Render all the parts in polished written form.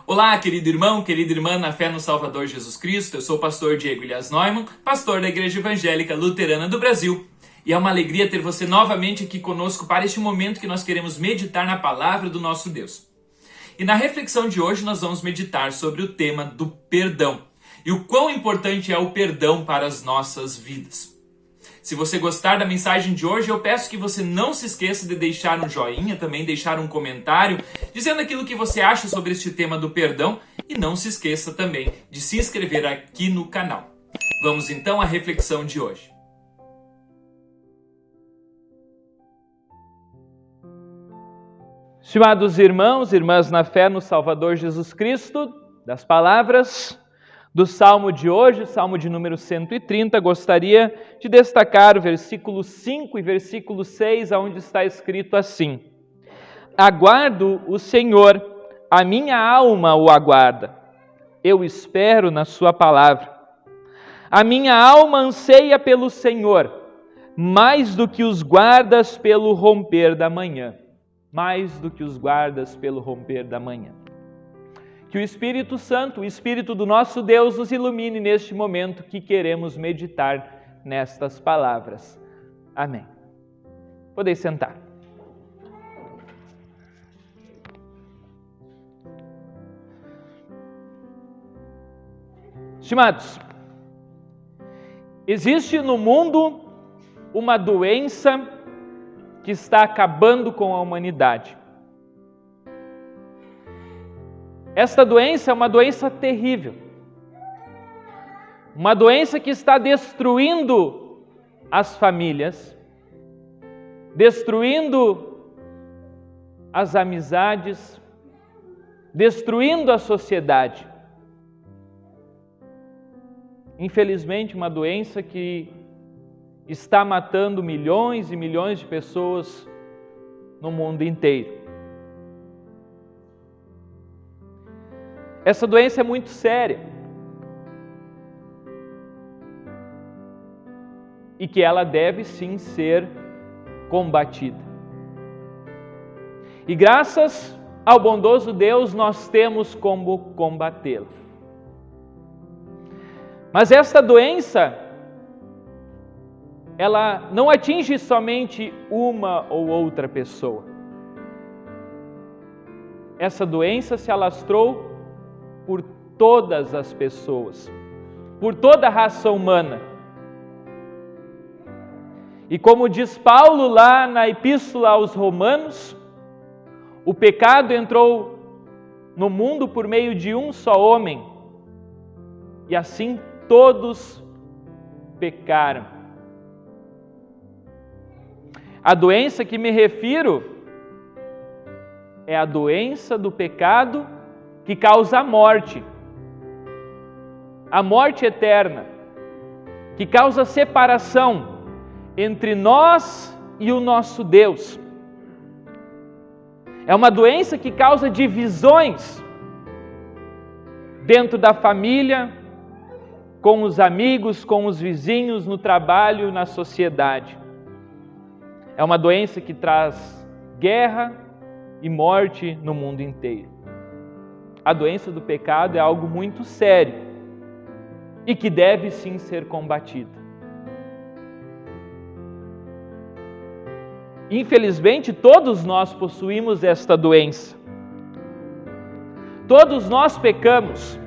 Olá, querido irmão, querida irmã na fé no Salvador Jesus Cristo. Eu sou o pastor Diego Elias Neumann, pastor da Igreja Evangélica Luterana do Brasil. E é uma alegria ter você novamente aqui conosco para este momento que nós queremos meditar na palavra do nosso Deus. E na reflexão de hoje nós vamos meditar sobre o tema do perdão e o quão importante é o perdão para as nossas vidas. Se você gostar da mensagem de hoje, eu peço que você não se esqueça de deixar um joinha, também deixar um comentário, dizendo aquilo que você acha sobre este tema do perdão e não se esqueça também de se inscrever aqui no canal. Vamos então à reflexão de hoje. Estimados irmãos e irmãs na fé no Salvador Jesus Cristo, das palavras do Salmo de hoje, Salmo de número 130, gostaria de destacar o versículo 5 e versículo 6, onde está escrito assim: Aguardo o Senhor, a minha alma o aguarda, eu espero na sua palavra. A minha alma anseia pelo Senhor, mais do que os guardas pelo romper da manhã. Mais do que os guardas pelo romper da manhã. Que o Espírito Santo, o Espírito do nosso Deus, nos ilumine neste momento que queremos meditar nestas palavras. Amém. Podeis sentar. Estimados, existe no mundo uma doença que está acabando com a humanidade. Esta doença é uma doença terrível. Uma doença que está destruindo as famílias, destruindo as amizades, destruindo a sociedade. Infelizmente, uma doença que está matando milhões e milhões de pessoas no mundo inteiro. Essa doença é muito séria e que ela deve sim ser combatida. E graças ao bondoso Deus nós temos como combatê-la. Mas esta doença, ela não atinge somente uma ou outra pessoa. Essa doença se alastrou por todas as pessoas, por toda a raça humana. E como diz Paulo lá na Epístola aos Romanos, o pecado entrou no mundo por meio de um só homem, e assim todos pecaram. A doença que me refiro é a doença do pecado que causa a morte eterna, que causa separação entre nós e o nosso Deus. É uma doença que causa divisões dentro da família, com os amigos, com os vizinhos, no trabalho, na sociedade. É uma doença que traz guerra e morte no mundo inteiro. A doença do pecado é algo muito sério e que deve sim ser combatida. Infelizmente, todos nós possuímos esta doença. Todos nós pecamos.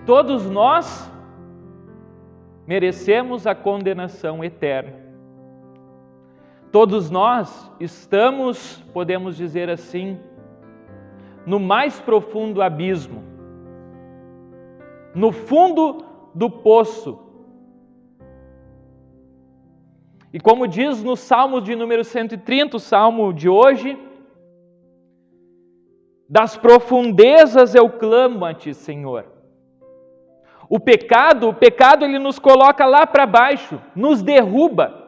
Todos nós merecemos a condenação eterna. Todos nós estamos, podemos dizer assim, no mais profundo abismo, no fundo do poço. E como diz no Salmo de número 130, o Salmo de hoje, das profundezas eu clamo a Ti, Senhor. O pecado ele nos coloca lá para baixo, nos derruba.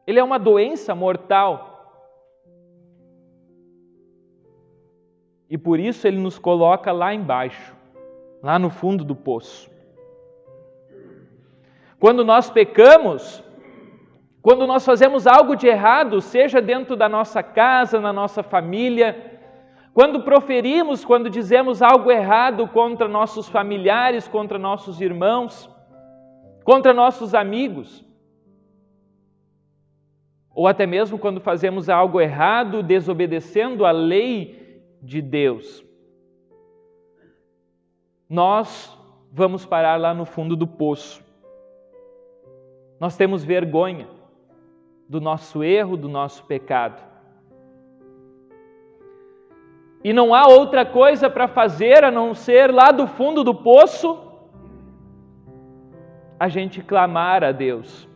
Ele é uma doença mortal. E por isso ele nos coloca lá embaixo, lá no fundo do poço. Quando nós pecamos, Quando nós fazemos algo de errado, seja dentro da nossa casa, na nossa família, quando proferimos, quando dizemos algo errado contra nossos familiares, contra nossos irmãos, contra nossos amigos, ou até mesmo quando fazemos algo errado, desobedecendo a lei de Deus, nós vamos parar lá no fundo do poço. Nós temos vergonha do nosso erro, do nosso pecado. E não há outra coisa para fazer a não ser lá do fundo do poço a gente clamar a Deus.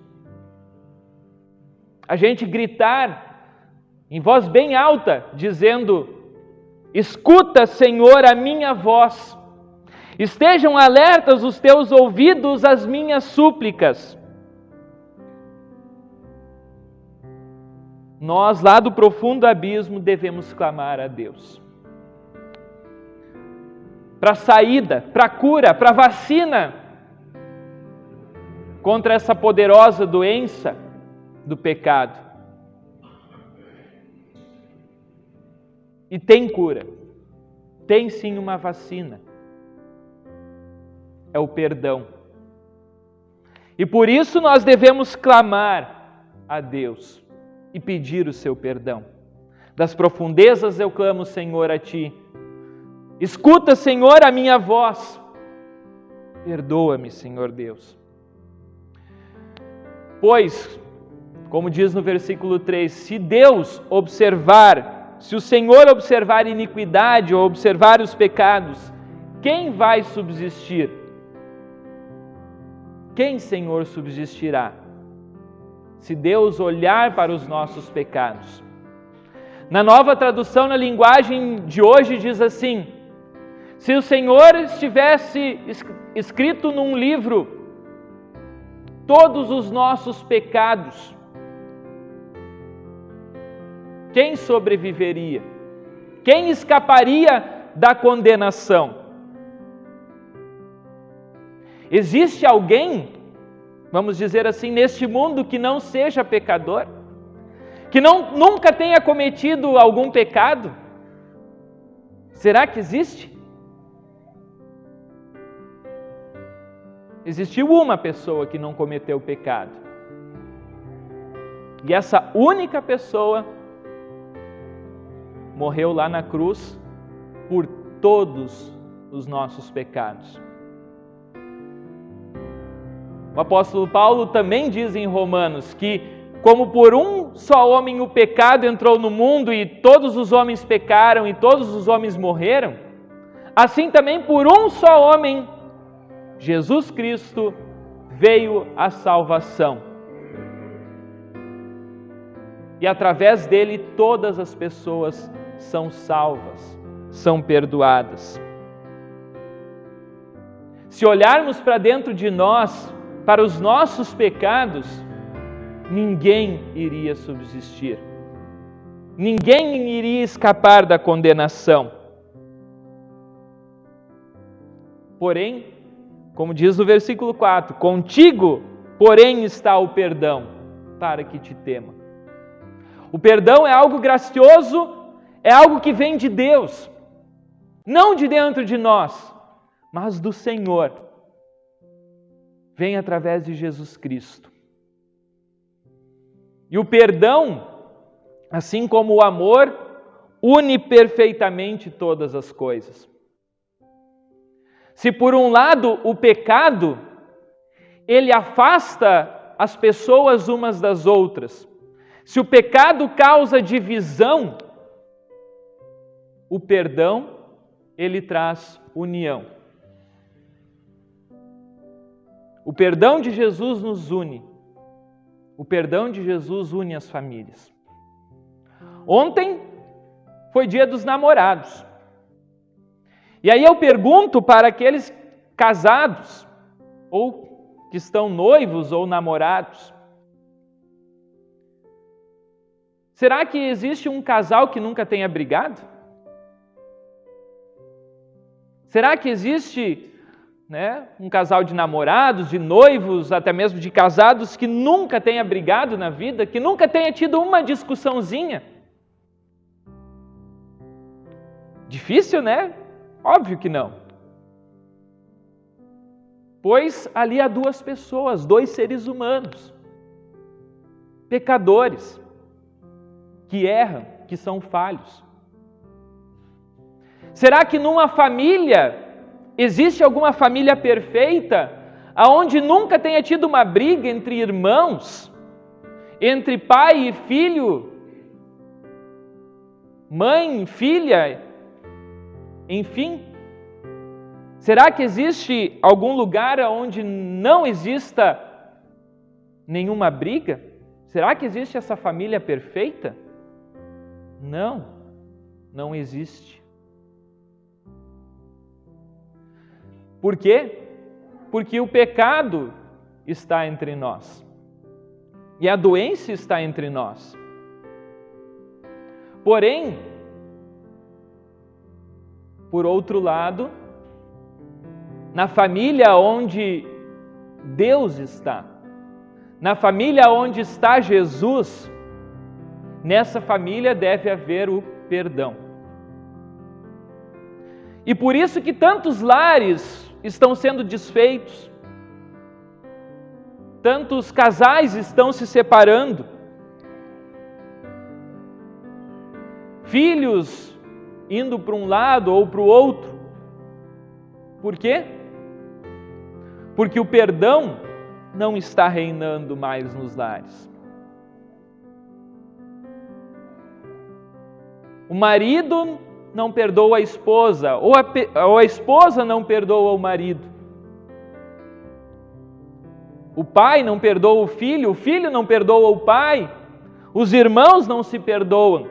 A gente gritar em voz bem alta, dizendo: escuta, Senhor, a minha voz. Estejam alertas os teus ouvidos às minhas súplicas. Nós, lá do profundo abismo, devemos clamar a Deus. Para saída, para cura, para vacina contra essa poderosa doença do pecado. E tem cura. Tem sim uma vacina. É o perdão. E por isso nós devemos clamar a Deus e pedir o seu perdão. Das profundezas eu clamo, Senhor, a Ti. Escuta, Senhor, a minha voz. Perdoa-me, Senhor Deus. Pois, como diz no versículo 3, se o Senhor observar iniquidade ou observar os pecados, quem vai subsistir? Quem, Senhor, subsistirá? Se Deus olhar para os nossos pecados. Na Nova Tradução, na linguagem de hoje, diz assim: se o Senhor estivesse escrito num livro todos os nossos pecados, quem sobreviveria? Quem escaparia da condenação? Existe alguém, vamos dizer assim, neste mundo que não seja pecador? Que nunca tenha cometido algum pecado? Será que existe? Existiu uma pessoa que não cometeu pecado. E essa única pessoa morreu lá na cruz por todos os nossos pecados. O apóstolo Paulo também diz em Romanos que, como por um só homem o pecado entrou no mundo e todos os homens pecaram e todos os homens morreram, assim também por um só homem, Jesus Cristo, veio a salvação. E através dele todas as pessoas são salvas, são perdoadas. Se olharmos para dentro de nós, para os nossos pecados, ninguém iria subsistir. Ninguém iria escapar da condenação. Porém, como diz no versículo 4, contigo, porém, está o perdão, para que te tema. O perdão é algo gracioso, é algo que vem de Deus, não de dentro de nós, mas do Senhor. Vem através de Jesus Cristo. E o perdão, assim como o amor, une perfeitamente todas as coisas. Se por um lado o pecado, ele afasta as pessoas umas das outras. Se o pecado causa divisão, o perdão, ele traz união. O perdão de Jesus nos une. O perdão de Jesus une as famílias. Ontem foi dia dos namorados. E aí eu pergunto para aqueles casados, ou que estão noivos ou namorados, será que existe um casal que nunca tenha brigado? Será que existe né? Um casal de namorados, de noivos, até mesmo de casados que nunca tenha brigado na vida, que nunca tenha tido uma discussãozinha. Difícil, né? Óbvio que não. Pois ali há duas pessoas, dois seres humanos, pecadores, que erram, que são falhos. Será que numa família existe alguma família perfeita, aonde nunca tenha tido uma briga entre irmãos, entre pai e filho, mãe e filha, enfim? Será que existe algum lugar onde não exista nenhuma briga? Será que existe essa família perfeita? Não, não existe. Por quê? Porque o pecado está entre nós. E a doença está entre nós. Porém, por outro lado, na família onde Deus está, na família onde está Jesus, nessa família deve haver o perdão. E por isso que tantos lares estão sendo desfeitos, tantos casais estão se separando, filhos indo para um lado ou para o outro. Por quê? Porque o perdão não está reinando mais nos lares. O marido não perdoa a esposa, ou a esposa não perdoa o marido. O pai não perdoa o filho não perdoa o pai, os irmãos não se perdoam.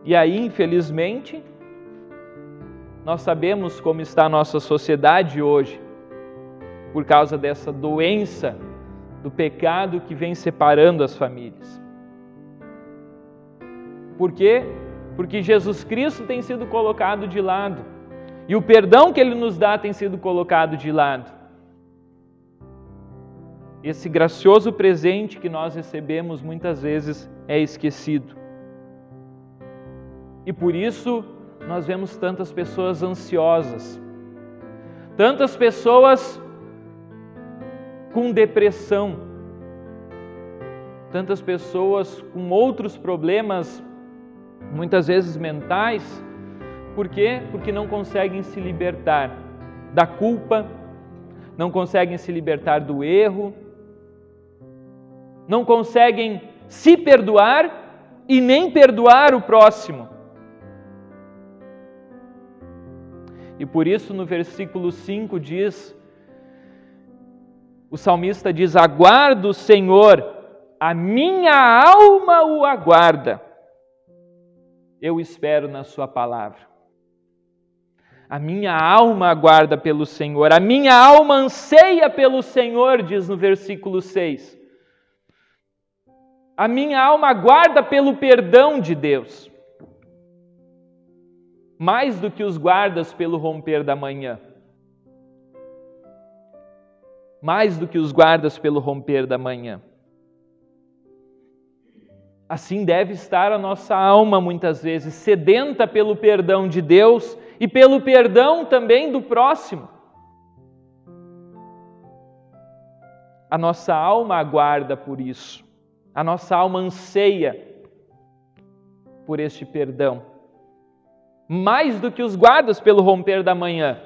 E aí, infelizmente, nós sabemos como está a nossa sociedade hoje, por causa dessa doença do pecado que vem separando as famílias. Por quê? Porque Jesus Cristo tem sido colocado de lado. E o perdão que Ele nos dá tem sido colocado de lado. Esse gracioso presente que nós recebemos muitas vezes é esquecido. E por isso nós vemos tantas pessoas ansiosas, tantas pessoas com depressão, tantas pessoas com outros problemas, muitas vezes mentais. Por quê? Porque não conseguem se libertar da culpa, não conseguem se libertar do erro, não conseguem se perdoar e nem perdoar o próximo. E por isso no versículo 5 diz, o salmista diz: aguardo, Senhor, a minha alma o aguarda. Eu espero na sua palavra. A minha alma aguarda pelo Senhor, a minha alma anseia pelo Senhor, diz no versículo 6. A minha alma aguarda pelo perdão de Deus, mais do que os guardas pelo romper da manhã. Mais do que os guardas pelo romper da manhã. Assim deve estar a nossa alma muitas vezes, sedenta pelo perdão de Deus e pelo perdão também do próximo. A nossa alma aguarda por isso. A nossa alma anseia por este perdão. Mais do que os guardas pelo romper da manhã.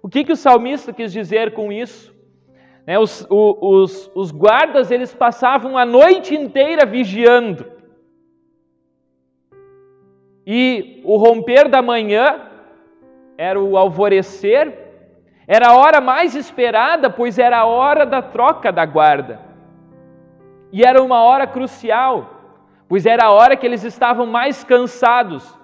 O que o salmista quis dizer com isso? Os guardas, eles passavam a noite inteira vigiando. E o romper da manhã era o alvorecer, era a hora mais esperada, pois era a hora da troca da guarda. E era uma hora crucial, pois era a hora que eles estavam mais cansados,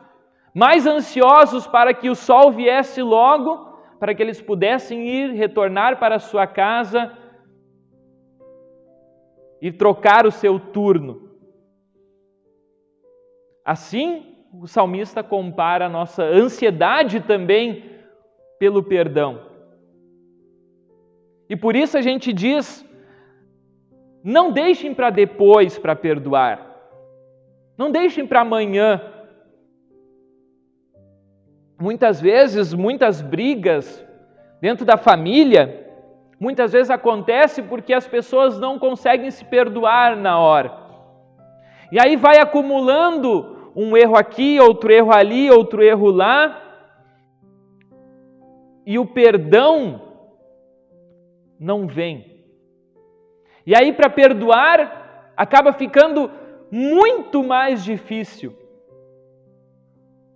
mais ansiosos para que o sol viesse logo, para que eles pudessem retornar para a sua casa e trocar o seu turno. Assim, o salmista compara a nossa ansiedade também pelo perdão. E por isso a gente diz, não deixem para depois para perdoar. Não deixem para amanhã. Muitas vezes, muitas brigas dentro da família, muitas vezes acontece porque as pessoas não conseguem se perdoar na hora. E aí vai acumulando um erro aqui, outro erro ali, outro erro lá. E o perdão não vem. E aí para perdoar acaba ficando muito mais difícil.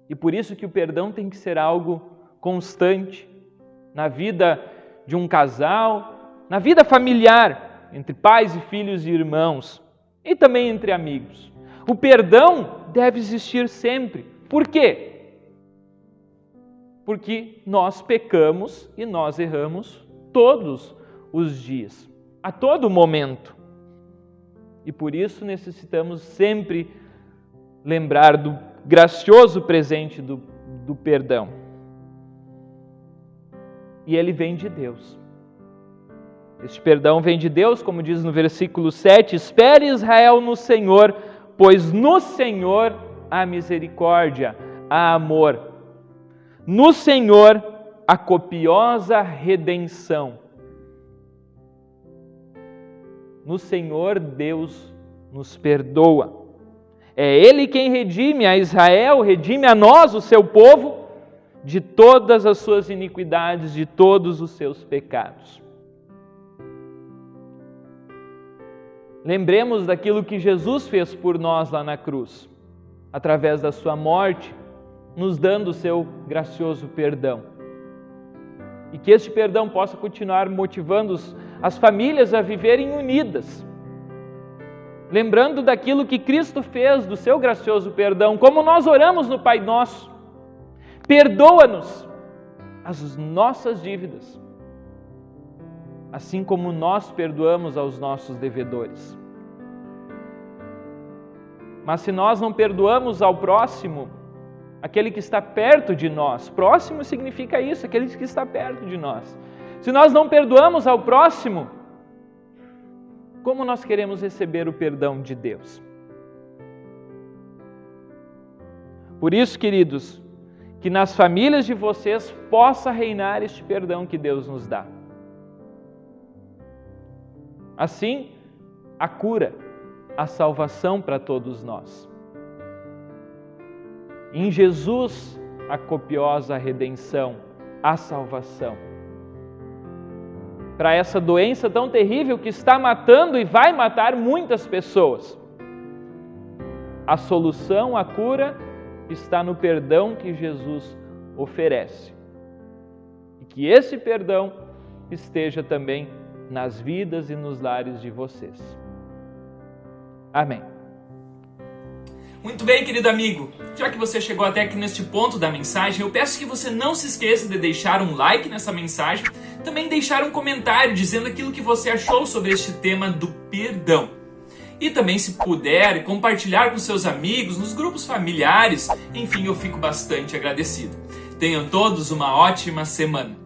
E por isso que o perdão tem que ser algo constante na vida de um casal, na vida familiar, entre pais e filhos e irmãos, e também entre amigos. O perdão deve existir sempre. Por quê? Porque nós pecamos e nós erramos todos os dias, a todo momento. E por isso necessitamos sempre lembrar do gracioso presente do perdão. E ele vem de Deus. Este perdão vem de Deus, como diz no versículo 7, espere Israel no Senhor, pois no Senhor há misericórdia, há amor. No Senhor há copiosa redenção. No Senhor Deus nos perdoa. É Ele quem redime a Israel, redime a nós, o seu povo, de todas as suas iniquidades, de todos os seus pecados. Lembremos daquilo que Jesus fez por nós lá na cruz, através da sua morte, nos dando o seu gracioso perdão. E que este perdão possa continuar motivando as famílias a viverem unidas, lembrando daquilo que Cristo fez, do seu gracioso perdão, como nós oramos no Pai Nosso. Perdoa-nos as nossas dívidas, assim como nós perdoamos aos nossos devedores. Mas se nós não perdoamos ao próximo, aquele que está perto de nós, próximo significa isso, aquele que está perto de nós. Se nós não perdoamos ao próximo, como nós queremos receber o perdão de Deus? Por isso, queridos, que nas famílias de vocês possa reinar este perdão que Deus nos dá. Assim, a cura, a salvação para todos nós. Em Jesus, a copiosa redenção, a salvação. Para essa doença tão terrível que está matando e vai matar muitas pessoas. A solução, a cura, está no perdão que Jesus oferece. E que esse perdão esteja também nas vidas e nos lares de vocês. Amém. Muito bem, querido amigo. Já que você chegou até aqui neste ponto da mensagem, eu peço que você não se esqueça de deixar um like nessa mensagem, também deixar um comentário dizendo aquilo que você achou sobre este tema do perdão. E também, se puder, compartilhar com seus amigos, nos grupos familiares, enfim, eu fico bastante agradecido. Tenham todos uma ótima semana.